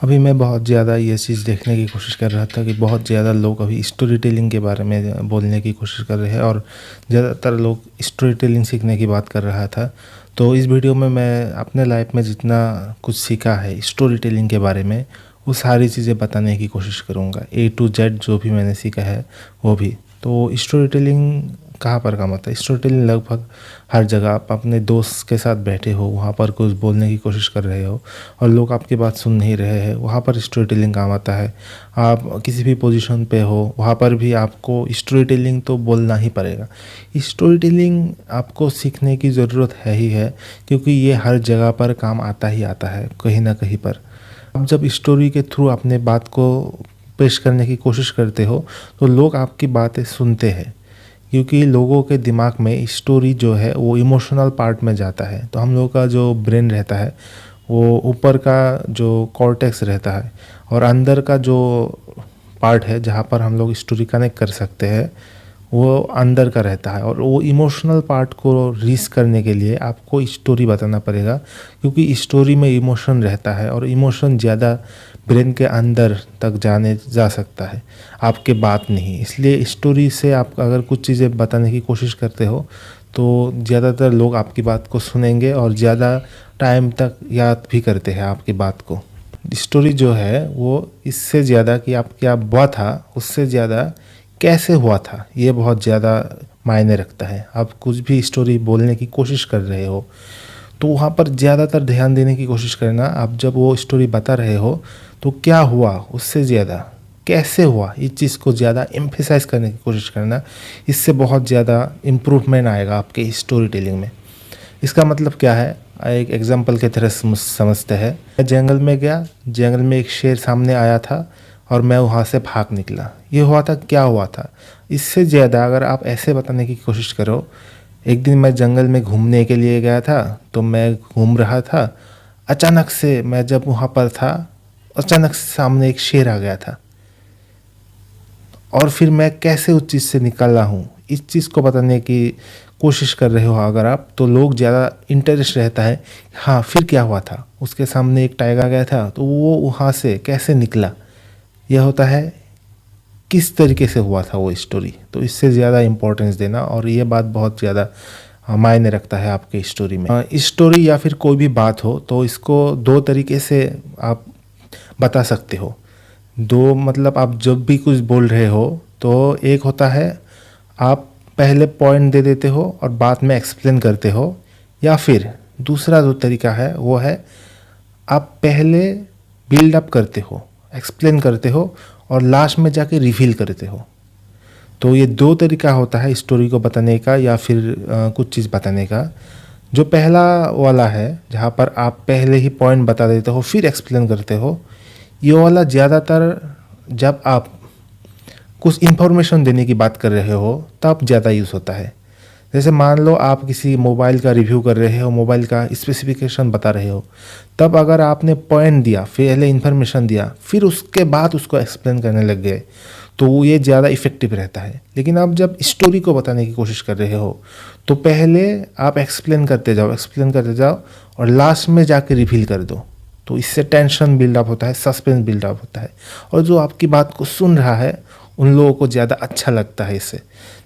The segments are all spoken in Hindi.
अभी मैं बहुत ज़्यादा ये चीज़ देखने की कोशिश कर रहा था कि बहुत ज़्यादा लोग अभी स्टोरी टेलिंग के बारे में बोलने की कोशिश कर रहे हैं और ज़्यादातर लोग स्टोरी टेलिंग सीखने की बात कर रहा था। तो इस वीडियो में मैं अपने लाइफ में जितना कुछ सीखा है स्टोरी टेलिंग के बारे में वो सारी चीज़ें बताने की कोशिश करूँगा। A to Z जो भी मैंने सीखा है वो भी। तो स्टोरी टेलिंग कहाँ पर काम आता है? स्टोरी टेलिंग लगभग हर जगह। आप अपने दोस्त के साथ बैठे हो, वहाँ पर कुछ बोलने की कोशिश कर रहे हो और लोग आपकी बात सुन नहीं रहे हैं, वहाँ पर स्टोरी टेलिंग काम आता है। आप किसी भी पोजीशन पे हो, वहाँ पर भी आपको स्टोरी टेलिंग तो बोलना ही पड़ेगा। स्टोरी टेलिंग आपको सीखने की ज़रूरत है ही है, क्योंकि ये हर जगह पर काम आता ही आता है कहीं ना कहीं पर। आप जब स्टोरी के थ्रू अपने बात को पेश करने की कोशिश करते हो तो लोग आपकी बातें सुनते हैं, क्योंकि लोगों के दिमाग में स्टोरी जो है वो इमोशनल पार्ट में जाता है। तो हम लोगों का जो ब्रेन रहता है वो ऊपर का जो कॉर्टेक्स रहता है और अंदर का जो पार्ट है जहाँ पर हम लोग स्टोरी कनेक्ट कर सकते हैं वो अंदर का रहता है। और वो इमोशनल पार्ट को रीच करने के लिए आपको स्टोरी बताना पड़ेगा, क्योंकि स्टोरी में इमोशन रहता है और इमोशन ज़्यादा ब्रेन के अंदर तक जा सकता है, आपके बात नहीं। इसलिए स्टोरी से आप अगर कुछ चीज़ें बताने की कोशिश करते हो तो ज़्यादातर लोग आपकी बात को सुनेंगे और ज़्यादा टाइम तक याद भी करते हैं आपकी बात को। स्टोरी जो है वो इससे ज़्यादा कि आप क्या हुआ था, उससे ज़्यादा कैसे हुआ था, ये बहुत ज़्यादा मायने रखता है। आप कुछ भी स्टोरी बोलने की कोशिश कर रहे हो तो वहाँ पर ज़्यादातर ध्यान देने की कोशिश करना। आप जब वो स्टोरी बता रहे हो तो क्या हुआ, उससे ज़्यादा कैसे हुआ, इस चीज़ को ज़्यादा एम्फेसाइज करने की कोशिश करना। इससे बहुत ज़्यादा इम्प्रूवमेंट आएगा आपके स्टोरी टेलिंग में। इसका मतलब क्या है, एक एग्जांपल की तरह समझते हैं। मैं जंगल में गया, जंगल में एक शेर सामने आया था और मैं वहाँ से भाग निकला। ये हुआ था, क्या हुआ था। इससे ज़्यादा अगर आप ऐसे बताने की कोशिश करो, एक दिन मैं जंगल में घूमने के लिए गया था, तो मैं घूम रहा था, अचानक से मैं जब वहाँ पर था अचानक से सामने एक शेर आ गया था और फिर मैं कैसे उस चीज़ से निकला हूँ, इस चीज़ को बताने की कोशिश कर रहे हो अगर आप, तो लोग ज़्यादा इंटरेस्ट रहता है। हाँ, फिर क्या हुआ था, उसके सामने एक टाइगर गया था तो वो वहाँ से कैसे निकला। यह होता है किस तरीके से हुआ था वो स्टोरी। तो इससे ज़्यादा इम्पोर्टेंस देना, और ये बात बहुत ज़्यादा मायने रखता है आपके स्टोरी में। स्टोरी या फिर कोई भी बात हो तो इसको दो तरीके से आप बता सकते हो। दो मतलब आप जब भी कुछ बोल रहे हो तो एक होता है आप पहले पॉइंट दे देते हो और बाद में एक्सप्लेन करते हो, या फिर दूसरा जो तरीका है वो है आप पहले बिल्ड अप करते हो, एक्सप्लेन करते हो और लास्ट में जाके रिवील करते हो। तो ये दो तरीका होता है स्टोरी को बताने का या फिर कुछ चीज़ बताने का। जो पहला वाला है जहाँ पर आप पहले ही पॉइंट बता देते हो फिर एक्सप्लेन करते हो, ये वाला ज़्यादातर जब आप कुछ इन्फॉर्मेशन देने की बात कर रहे हो तब ज़्यादा यूज़ होता है। जैसे मान लो आप किसी मोबाइल का रिव्यू कर रहे हो, मोबाइल का स्पेसिफिकेशन बता रहे हो, तब अगर आपने पॉइंट दिया, पहले इन्फॉर्मेशन दिया, फिर उसके बाद उसको एक्सप्लेन करने लग गए, तो ये ज़्यादा इफ़ेक्टिव रहता है। लेकिन आप जब स्टोरी को बताने की कोशिश कर रहे हो तो पहले आप एक्सप्लेन करते जाओ और लास्ट में जाके रिवील कर दो। तो इससे टेंशन बिल्डअप होता है, सस्पेंस बिल्डअप होता है, और जो आपकी बात को सुन रहा है उन लोगों को ज़्यादा अच्छा लगता है इससे।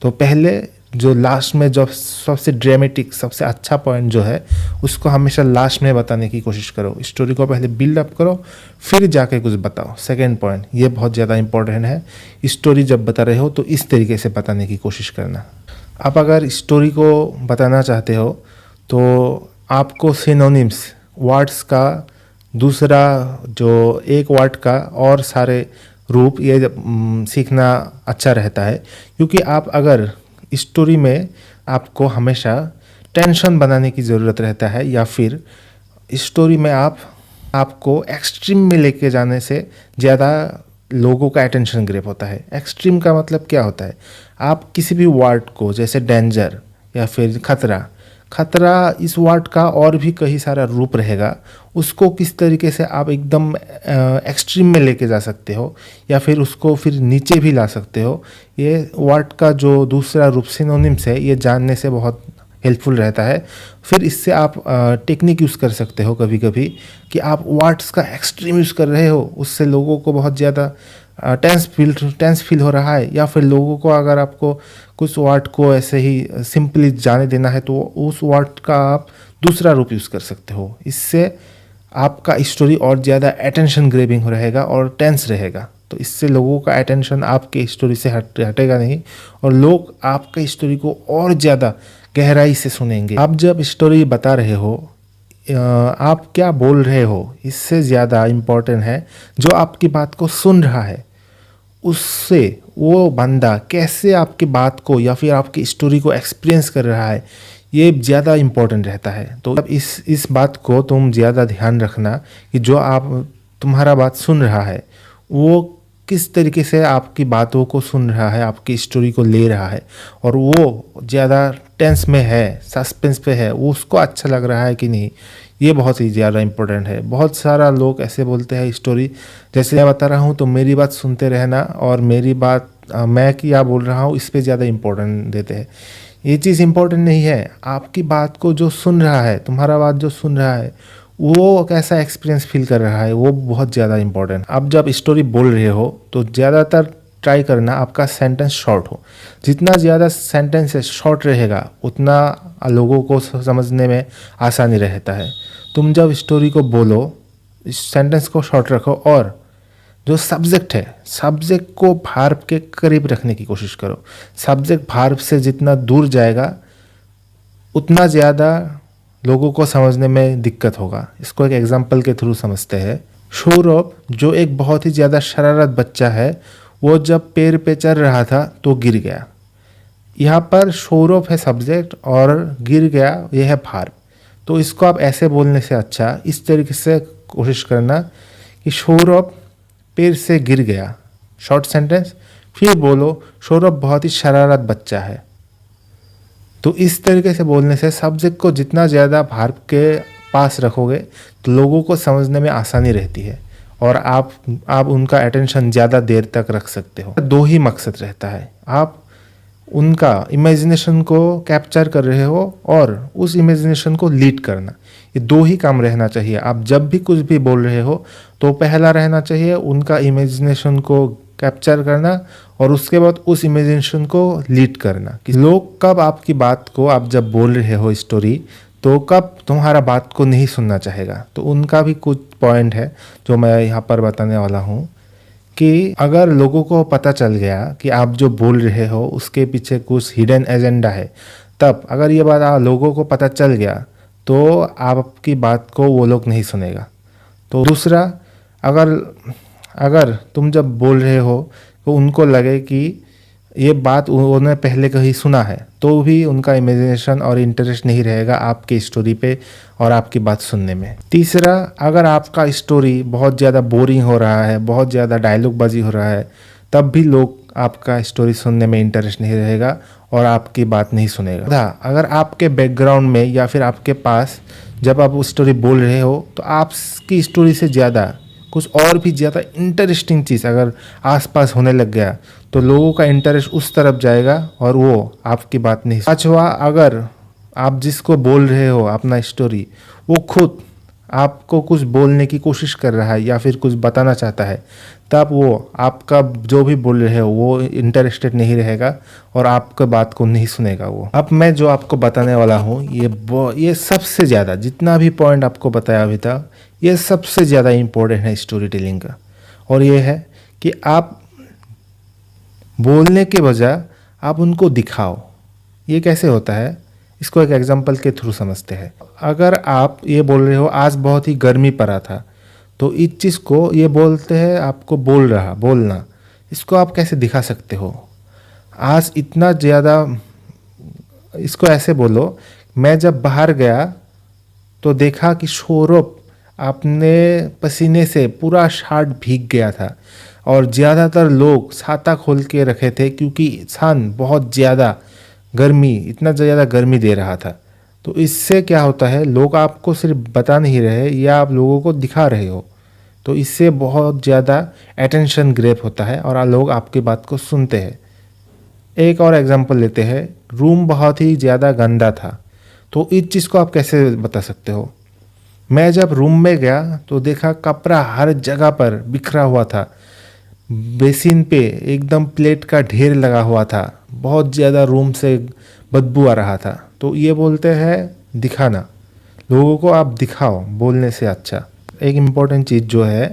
तो पहले जो लास्ट में जो सबसे ड्रामेटिक सबसे अच्छा पॉइंट जो है उसको हमेशा लास्ट में बताने की कोशिश करो। स्टोरी को पहले बिल्डअप करो फिर जाके कुछ बताओ। सेकंड पॉइंट ये बहुत ज़्यादा इंपॉर्टेंट है। स्टोरी जब बता रहे हो तो इस तरीके से बताने की कोशिश करना। आप अगर स्टोरी को बताना चाहते हो तो आपको सिनोनिम्स वर्ड्स का दूसरा जो एक वर्ड का और सारे रूप ये सीखना अच्छा रहता है, क्योंकि आप अगर स्टोरी में आपको हमेशा टेंशन बनाने की ज़रूरत रहता है या फिर स्टोरी में आपको एक्सट्रीम में लेके जाने से ज़्यादा लोगों का अटेंशन ग्रैब होता है। एक्सट्रीम का मतलब क्या होता है, आप किसी भी वर्ड को जैसे डेंजर या फिर खतरा इस वर्ड का और भी कई सारा रूप रहेगा, उसको किस तरीके से आप एकदम एक्सट्रीम में लेके जा सकते हो या फिर उसको फिर नीचे भी ला सकते हो। ये वर्ड का जो दूसरा रूप सिनोनिम्स है ये जानने से बहुत हेल्पफुल रहता है। फिर इससे आप टेक्निक यूज़ कर सकते हो कभी कभी कि आप वर्ड्स का एक्सट्रीम यूज़ कर रहे हो, उससे लोगों को बहुत ज़्यादा टेंस फील हो रहा है, या फिर लोगों को अगर आपको कुछ वर्ड को ऐसे ही सिंपली जाने देना है तो उस वर्ड का आप दूसरा रूप यूज़ कर सकते हो। इससे आपका स्टोरी और ज़्यादा अटेंशन ग्रेबिंग रहेगा और टेंस रहेगा। तो इससे लोगों का अटेंशन आपके स्टोरी से हटेगा नहीं और लोग आपके स्टोरी को और ज़्यादा गहराई से सुनेंगे। आप जब स्टोरी बता रहे हो, आप क्या बोल रहे हो, इससे ज़्यादा इम्पोर्टेंट है जो आपकी बात को सुन रहा है, उससे वो बंदा कैसे आपकी बात को या फिर आपकी स्टोरी को एक्सपीरियंस कर रहा है, ये ज़्यादा इम्पोर्टेंट रहता है। तो अब इस बात को तुम ज़्यादा ध्यान रखना कि जो तुम्हारा बात सुन रहा है वो किस तरीके से आपकी बातों को सुन रहा है, आपकी स्टोरी को ले रहा है, और वो ज़्यादा टेंस में है, सस्पेंस पे है, वो उसको अच्छा लग रहा है कि नहीं, ये बहुत ही ज़्यादा इम्पोर्टेंट है। बहुत सारा लोग ऐसे बोलते हैं स्टोरी जैसे मैं बता रहा हूँ तो मेरी बात सुनते रहना और मेरी बात मैं क्या बोल रहा हूँ इस पर ज़्यादा इम्पोर्टेंट देते हैं। ये चीज़ इम्पोर्टेंट नहीं है। आपकी बात को जो सुन रहा है, तुम्हारा बात जो सुन रहा है, वो कैसा एक्सपीरियंस फील कर रहा है, वो बहुत ज़्यादा इम्पोर्टेंट। आप जब स्टोरी बोल रहे हो तो ज़्यादातर ट्राई करना आपका सेंटेंस शॉर्ट हो। जितना ज़्यादा सेंटेंस शॉर्ट रहेगा उतना लोगों को समझने में आसानी रहता है। तुम जब स्टोरी को बोलो, इस सेंटेंस को शॉर्ट रखो और जो सब्जेक्ट है, सब्जेक्ट को भार्ब के करीब रखने की कोशिश करो। सब्जेक्ट भार्ब से जितना दूर जाएगा उतना ज़्यादा लोगों को समझने में दिक्कत होगा। इसको एक एग्जांपल के थ्रू समझते हैं। सौरभ जो एक बहुत ही ज़्यादा शरारत बच्चा है, वो जब पेड़ पे चढ़ रहा था तो गिर गया। यहाँ पर सौरभ है सब्जेक्ट और गिर गया यह है भार्ब। तो इसको आप ऐसे बोलने से अच्छा इस तरीके से कोशिश करना कि सौरभ पेड़ से गिर गया, शॉर्ट सेंटेंस, फिर बोलो सौरभ बहुत ही शरारत बच्चा है। तो इस तरीके से बोलने से सब्जेक्ट को जितना ज़्यादा भार्ब के पास रखोगे तो लोगों को समझने में आसानी रहती है और आप उनका अटेंशन ज़्यादा देर तक रख सकते हो। दो ही मकसद रहता है, आप उनका इमेजिनेशन को कैप्चर कर रहे हो और उस इमेजिनेशन को लीड करना। ये दो ही काम रहना चाहिए। आप जब भी कुछ भी बोल रहे हो तो पहला रहना चाहिए उनका इमेजिनेशन को कैप्चर करना और उसके बाद उस इमेजिनेशन को लीड करना कि लोग कब आपकी बात को, आप जब बोल रहे हो स्टोरी, तो कब तुम्हारा बात को नहीं सुनना चाहेगा। तो उनका भी कुछ पॉइंट है जो मैं यहाँ पर बताने वाला हूँ कि अगर लोगों को पता चल गया कि आप जो बोल रहे हो उसके पीछे कुछ हिडन एजेंडा है, तब अगर ये बात लोगों को पता चल गया तो आपकी बात को वो लोग नहीं सुनेगा। तो दूसरा, अगर तुम जब बोल रहे हो तो उनको लगे कि ये बात उन्होंने पहले कहीं सुना है, तो भी उनका इमेजिनेशन और इंटरेस्ट नहीं रहेगा आपकी स्टोरी पे और आपकी बात सुनने में। तीसरा, अगर आपका स्टोरी बहुत ज़्यादा बोरिंग हो रहा है, बहुत ज़्यादा डायलॉग बाजी हो रहा है, तब भी लोग आपका स्टोरी सुनने में इंटरेस्ट नहीं रहेगा और आपकी बात नहीं सुनेगा। अगर आपके बैकग्राउंड में या फिर आपके पास जब आप स्टोरी बोल रहे हो तो आपकी स्टोरी से ज़्यादा कुछ और भी ज़्यादा इंटरेस्टिंग चीज़ अगर आसपास होने लग गया तो लोगों का इंटरेस्ट उस तरफ जाएगा और वो आपकी बात नहीं। पांचवा, अगर आप जिसको बोल रहे हो अपना स्टोरी, वो खुद आपको कुछ बोलने की कोशिश कर रहा है या फिर कुछ बताना चाहता है, तब वो आपका जो भी बोल रहे हो वो इंटरेस्टेड नहीं रहेगा और आपका बात को नहीं सुनेगा वो। अब मैं जो आपको बताने वाला हूँ ये सबसे ज़्यादा, जितना भी पॉइंट आपको बताया अभी तक, ये सबसे ज़्यादा इम्पोर्टेंट है स्टोरी टेलिंग का। और ये है कि आप बोलने के बजाय आप उनको दिखाओ। ये कैसे होता है, इसको एक एग्जांपल के थ्रू समझते हैं। अगर आप ये बोल रहे हो आज बहुत ही गर्मी पड़ा था, तो इस चीज़ को ये बोलते हैं आपको बोलना, इसको आप कैसे दिखा सकते हो, आज इतना ज़्यादा, इसको ऐसे बोलो, मैं जब बाहर गया तो देखा कि सौरभ अपने पसीने से पूरा शर्ट भीग गया था और ज़्यादातर लोग छाता खोल के रखे थे क्योंकि इंसान बहुत ज़्यादा इतना ज़्यादा गर्मी दे रहा था। तो इससे क्या होता है, लोग आपको सिर्फ बता नहीं रहे या आप लोगों को दिखा रहे हो, तो इससे बहुत ज़्यादा अटेंशन ग्रैब होता है और लोग आपकी बात को सुनते हैं। एक और एग्जांपल लेते हैं। रूम बहुत ही ज़्यादा गंदा था तो इस चीज़ को आप कैसे बता सकते हो? मैं जब रूम में गया तो देखा कपड़ा हर जगह पर बिखरा हुआ था, बेसिन पे एकदम प्लेट का ढेर लगा हुआ था, बहुत ज़्यादा रूम से बदबू आ रहा था। तो ये बोलते हैं दिखाना, लोगों को आप दिखाओ बोलने से अच्छा। एक इम्पॉर्टेंट चीज़ जो है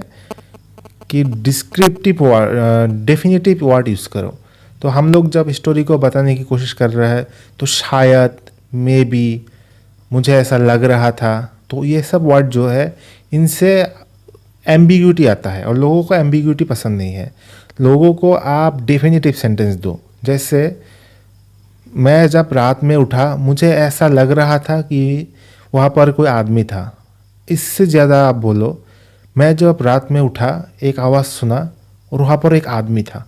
कि descriptive word, definitive word use करो। तो हम लोग जब स्टोरी को बताने की कोशिश कर रहे हैं तो शायद, मे बी, मुझे ऐसा लग रहा था, तो ये सब वर्ड जो है इनसे एम्बिग्यूटी आता है और लोगों को एम्बिग्यूटी पसंद नहीं है। लोगों को आप डेफिनेटिव सेंटेंस दो। जैसे मैं जब रात में उठा मुझे ऐसा लग रहा था कि वहाँ पर कोई आदमी था। इससे ज़्यादा आप बोलो मैं जब रात में उठा एक आवाज़ सुना और वहाँ पर एक आदमी था।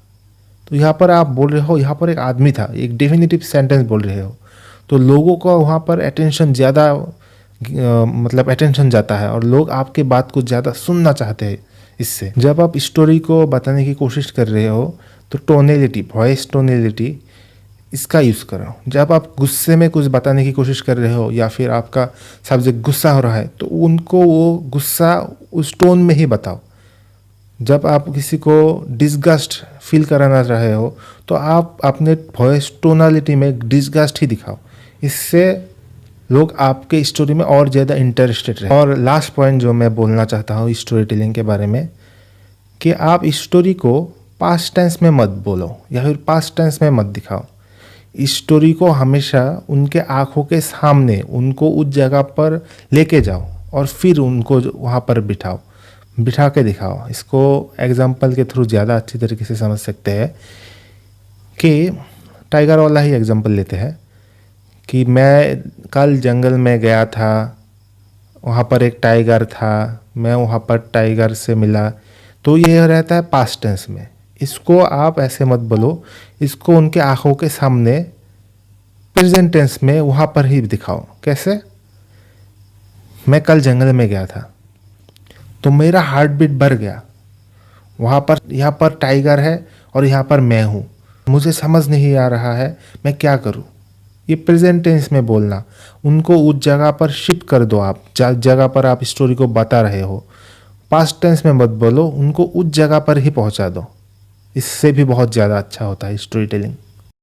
तो यहाँ पर आप बोल रहे हो यहाँ पर एक आदमी था, एक डेफिनेटिव सेंटेंस बोल रहे हो, तो लोगों को वहाँ पर अटेंशन ज़्यादा मतलब अटेंशन जाता है और लोग आपके बात को ज़्यादा सुनना चाहते हैं। इससे जब आप स्टोरी को बताने की कोशिश कर रहे हो तो टोनेलिटी, वॉइस टोनेलिटी, इसका यूज़ करो। जब आप गुस्से में कुछ बताने की कोशिश कर रहे हो या फिर आपका सब्जेक्ट गुस्सा हो रहा है तो उनको वो गुस्सा उस टोन में ही बताओ। जब आप किसी को डिस्गस्ट फील कराना रहे हो तो आप अपने वॉइस टोनालिटी में डिस्गस्ट ही दिखाओ। इससे लोग आपके स्टोरी में और ज़्यादा इंटरेस्टेड रहे। और लास्ट पॉइंट जो मैं बोलना चाहता हूँ स्टोरी टेलिंग के बारे में, कि आप स्टोरी को पास्ट टेंस में मत बोलो या फिर पास्ट टेंस में मत दिखाओ। स्टोरी को हमेशा उनके आँखों के सामने उनको उस जगह पर लेके जाओ और फिर उनको वहाँ पर बिठा के दिखाओ। इसको एग्जाम्पल के थ्रू ज़्यादा अच्छी तरीके से समझ सकते हैं कि टाइगर वाला ही एग्जाम्पल लेते हैं कि मैं कल जंगल में गया था, वहाँ पर एक टाइगर था, मैं वहाँ पर टाइगर से मिला। तो ये रहता है पास्ट टेंस में। इसको आप ऐसे मत बोलो, इसको उनके आँखों के सामने प्रेजेंट टेंस में वहाँ पर ही दिखाओ। कैसे? मैं कल जंगल में गया था तो मेरा हार्ट बीट बढ़ गया, वहाँ पर यहाँ पर टाइगर है और यहाँ पर मैं हूँ, मुझे समझ नहीं आ रहा है मैं क्या करूँ। ये प्रेजेंट टेंस में बोलना, उनको उस जगह पर शिफ्ट कर दो। आप जगह पर आप स्टोरी को बता रहे हो, पास्ट टेंस में मत बोलो, उनको उस जगह पर ही पहुँचा दो। इससे भी बहुत ज़्यादा अच्छा होता है स्टोरी टेलिंग।